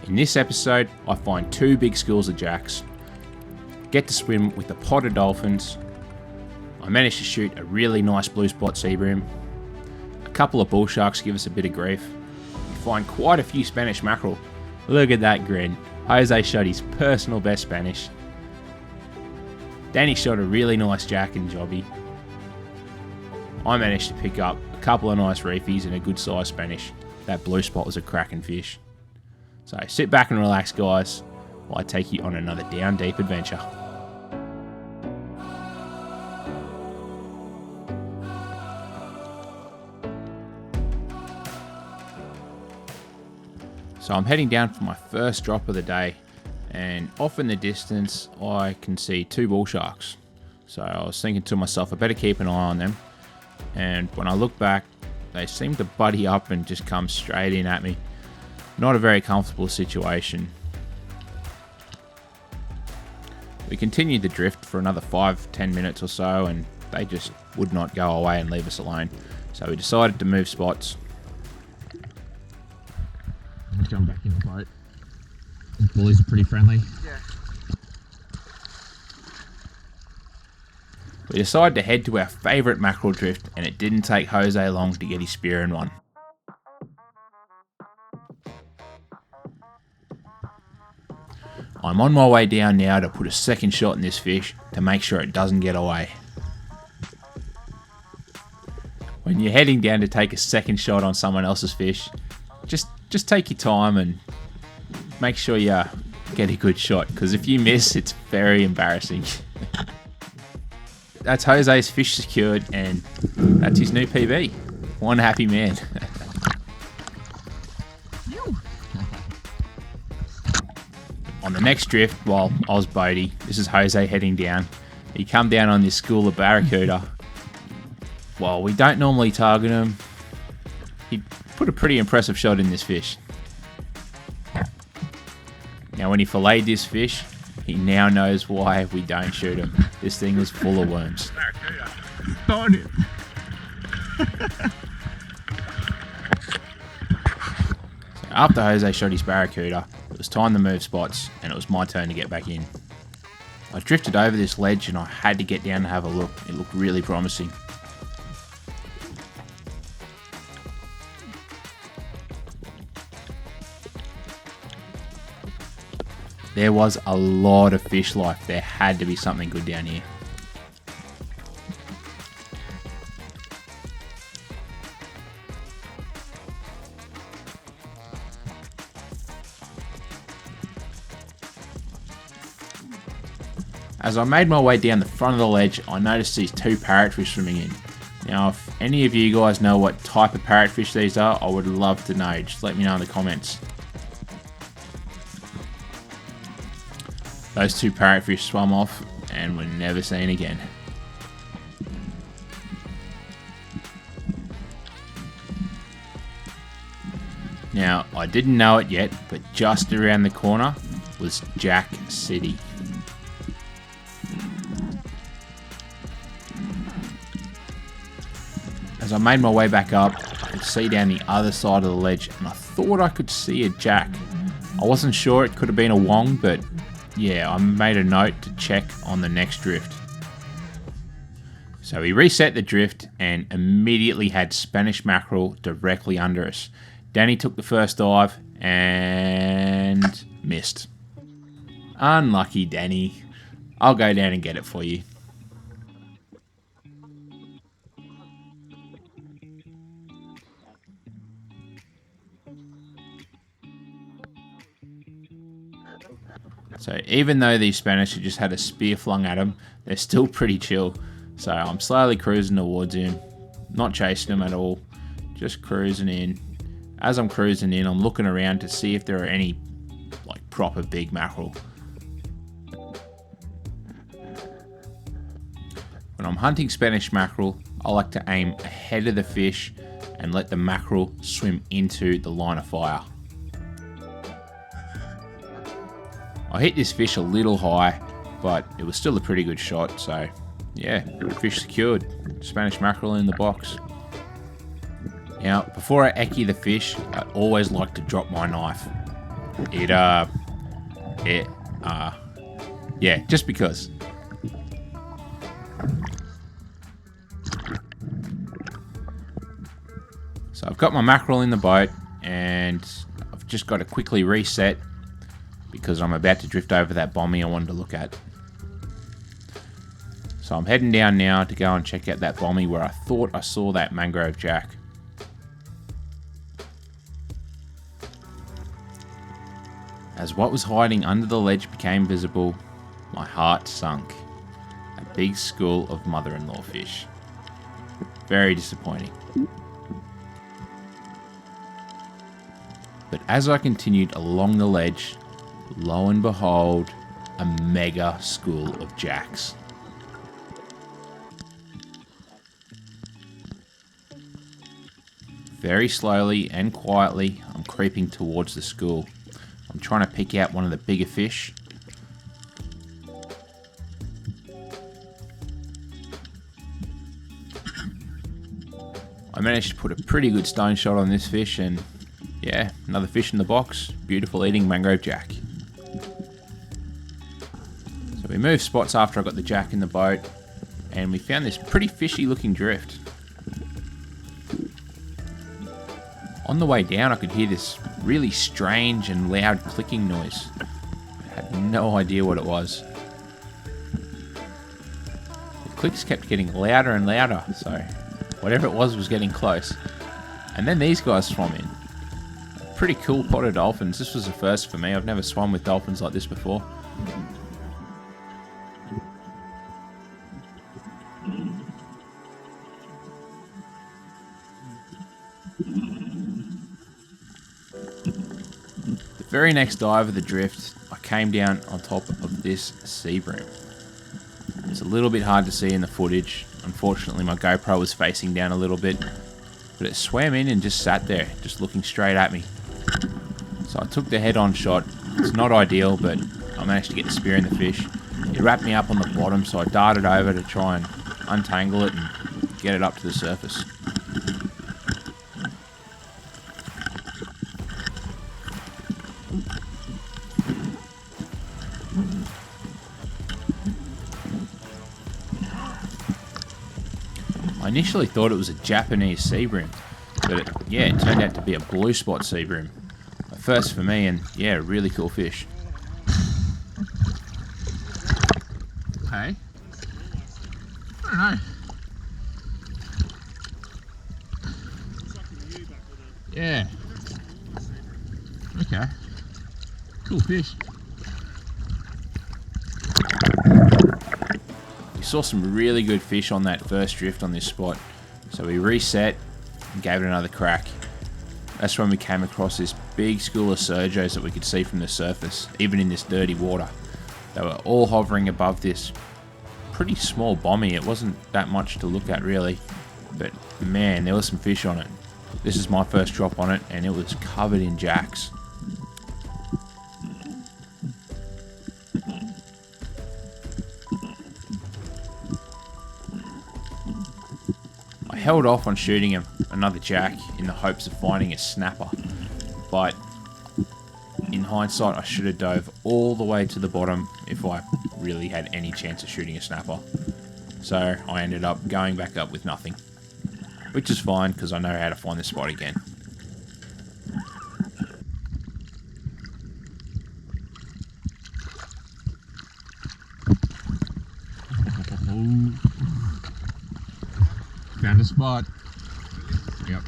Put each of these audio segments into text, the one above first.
In this episode, I find 2 big schools of jacks, get to swim with a pod of dolphins, I managed to shoot a really nice blue spot sea bream, a couple of bull sharks give us a bit of grief, we find quite a few Spanish mackerel. Look at that grin, Jose shot his personal best Spanish. Danny shot a really nice jack and jobby. I managed to pick up a couple of nice reefies and a good sized Spanish. That blue spot was a cracking fish. So sit back and relax, guys, while I take you on another down deep adventure. So I'm heading down for my first drop of the day, and off in the distance I can see 2 bull sharks. So I was thinking to myself, I better keep an eye on them. And when I look back, they seem to buddy up and just come straight in at me. Not a very comfortable situation. We continued the drift for another 5-10 minutes or so, and they just would not go away and leave us alone. So we decided to move spots. I'm going back in the boat. The bullies are pretty friendly. Yeah. We decided to head to our favourite mackerel drift, and it didn't take Jose long to get his spear in one. I'm on my way down now to put a second shot in this fish to make sure it doesn't get away. When you're heading down to take a second shot on someone else's fish, just take your time and make sure you get a good shot, because if you miss, it's very embarrassing. That's Jose's fish secured, and that's his new PB. One happy man. On the next drift, while I was boaty, this is Jose heading down. He come down on this school of barracuda. Well, we don't normally target him. He put a pretty impressive shot in this fish. Now when he filleted this fish, he now knows why we don't shoot him. This thing is full of worms. On it. So after Jose shot his barracuda, it was time to move spots, and it was my turn to get back in. I drifted over this ledge and I had to get down to have a look. It looked really promising. There was a lot of fish life. There had to be something good down here. As I made my way down the front of the ledge, I noticed these 2 parrotfish swimming in. Now, if any of you guys know what type of parrotfish these are, I would love to know. Just let me know in the comments. Those 2 parrotfish swam off and were never seen again. Now, I didn't know it yet, but just around the corner was Jack City. As I made my way back up, I could see down the other side of the ledge, and I thought I could see a jack. I wasn't sure, it could have been a wong, but yeah, I made a note to check on the next drift. So we reset the drift and immediately had Spanish mackerel directly under us. Danny took the first dive and missed. Unlucky, Danny. I'll go down and get it for you. So even though these Spanish have just had a spear flung at them, they're still pretty chill. So I'm slowly cruising towards him, not chasing him at all, just cruising in. As I'm cruising in, I'm looking around to see if there are any like proper big mackerel. When I'm hunting Spanish mackerel, I like to aim ahead of the fish and let the mackerel swim into the line of fire. I hit this fish a little high, but it was still a pretty good shot, so yeah, fish secured. Spanish mackerel in the box. Now, before I eckie the fish, I always like to drop my knife. Yeah, just because. So I've got my mackerel in the boat, and I've just got to quickly reset because I'm about to drift over that bommy I wanted to look at. So I'm heading down now to go and check out that bommy where I thought I saw that mangrove jack. As what was hiding under the ledge became visible, my heart sunk. A big school of mother-in-law fish. Very disappointing. But as I continued along the ledge, lo and behold, a mega school of jacks. Very slowly and quietly, I'm creeping towards the school. I'm trying to pick out one of the bigger fish. I managed to put a pretty good stone shot on this fish, and yeah, another fish in the box. Beautiful eating mangrove jack. So we moved spots after I got the jack in the boat, and we found this pretty fishy looking drift. On the way down, I could hear this really strange and loud clicking noise. I had no idea what it was. The clicks kept getting louder and louder, so whatever it was getting close. And then these guys swam in. Pretty cool pot of dolphins. This was a first for me. I've never swum with dolphins like this before. The very next dive of the drift, I came down on top of this sea bream. It's a little bit hard to see in the footage. Unfortunately, my GoPro was facing down a little bit, but it swam in and just sat there, just looking straight at me. So I took the head-on shot. It's not ideal, but I managed to get the spear in the fish. It wrapped me up on the bottom, so I darted over to try and untangle it and get it up to the surface. I initially thought it was a Japanese sea bream, but it turned out to be a blue spot sea bream. A first for me, and yeah, really cool fish. Hey? I don't know. Yeah. Okay. Cool fish. We saw some really good fish on that first drift on this spot, so we reset and gave it another crack. That's when we came across this big school of surgos that we could see from the surface, even in this dirty water. They were all hovering above this pretty small bommy. It wasn't that much to look at really, but man, there was some fish on it. This is my first drop on it, and it was covered in jacks. I held off on shooting another jack in the hopes of finding a snapper, but in hindsight I should have dove all the way to the bottom if I really had any chance of shooting a snapper. So I ended up going back up with nothing, which is fine because I know how to find this spot again. Found a spot. Yep.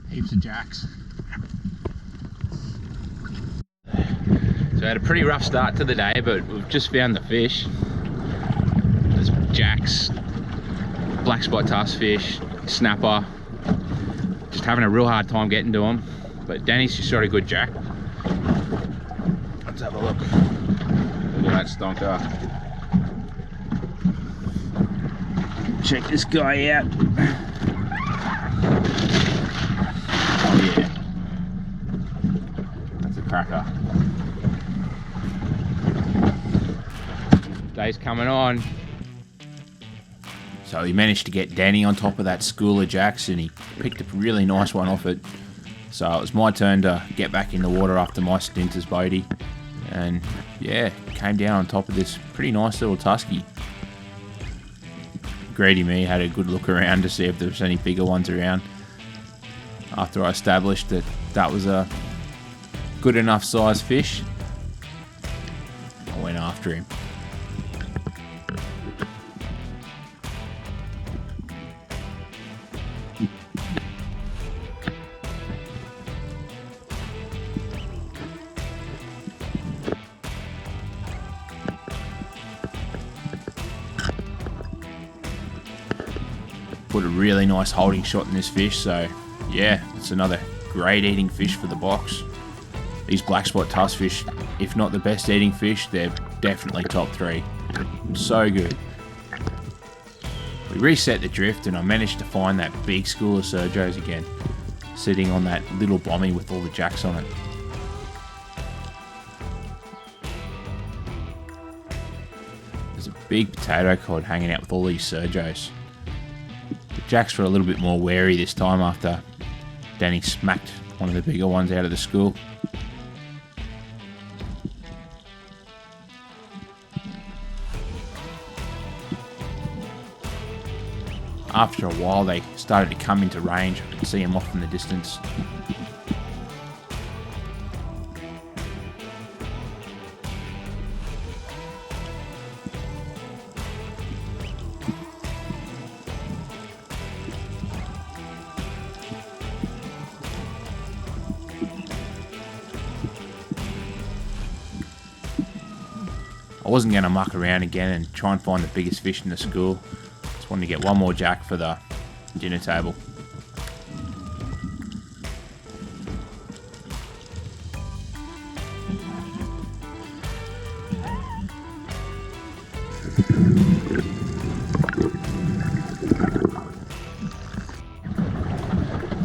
Heaps of jacks. So I had a pretty rough start to the day, but we've just found the fish. There's jacks, black spot tusk fish, snapper. Just having a real hard time getting to them, but Danny's just shot a good jack. Let's have a look. Look at that stonker. Check this guy out. Oh yeah. That's a cracker. Day's coming on. So So he managed to get Danny on top of that school of jacks, and he picked a really nice one off it. So it was my turn to get back in the water after my stint as boatie. And yeah, came down on top of this pretty nice little tusky. Greedy me had a good look around to see if there was any bigger ones around. After I established that that was a good enough size fish, I went after him. Put a really nice holding shot in this fish, so yeah, it's another great eating fish for the box. These black spot tusk fish, if not the best eating fish, they're definitely top 3. So good. We reset the drift and I managed to find that big school of Sergos again, sitting on that little bommy with all the jacks on it. There's a big potato cod hanging out with all these Sergos. The jacks were a little bit more wary this time after Danny smacked one of the bigger ones out of the school. After a while they started to come into range. I could see them off in the distance. I wasn't going to muck around again and try and find the biggest fish in the school. Just wanted to get one more jack for the dinner table.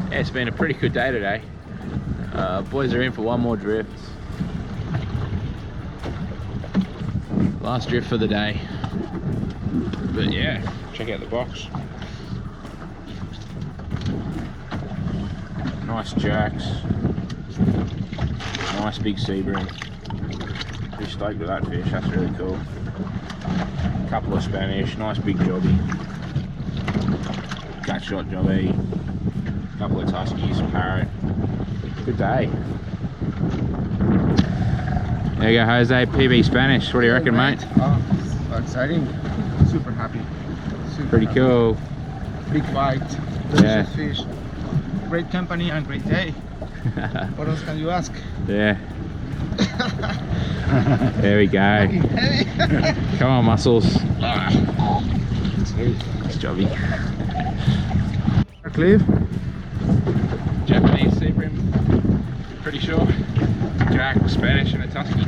Yeah, it's been a pretty good day today. Boys are in for one more drift. Last drift for the day. But yeah, check out the box. Nice jacks. Nice big sea bream. Pretty stoked with that fish, that's really cool. Couple of Spanish, nice big jobby. Cat shot jobby. Couple of tuskies, parrot. Good day. There you go, Jose. PB Spanish. What do you reckon, mate? Oh, exciting. Super happy. Pretty cool. Big bite. Delicious fish. Great company and great day. What else can you ask? Yeah. There we go. Come on, muscles. Nice jobby. Cliff. Japanese sea bream. Pretty sure. Jack, Spanish and a tusky.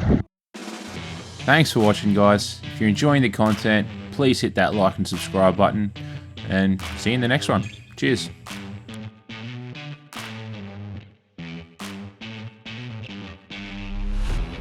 Thanks for watching, guys. If you're enjoying the content, please hit that like and subscribe button, and see you in the next one. Cheers.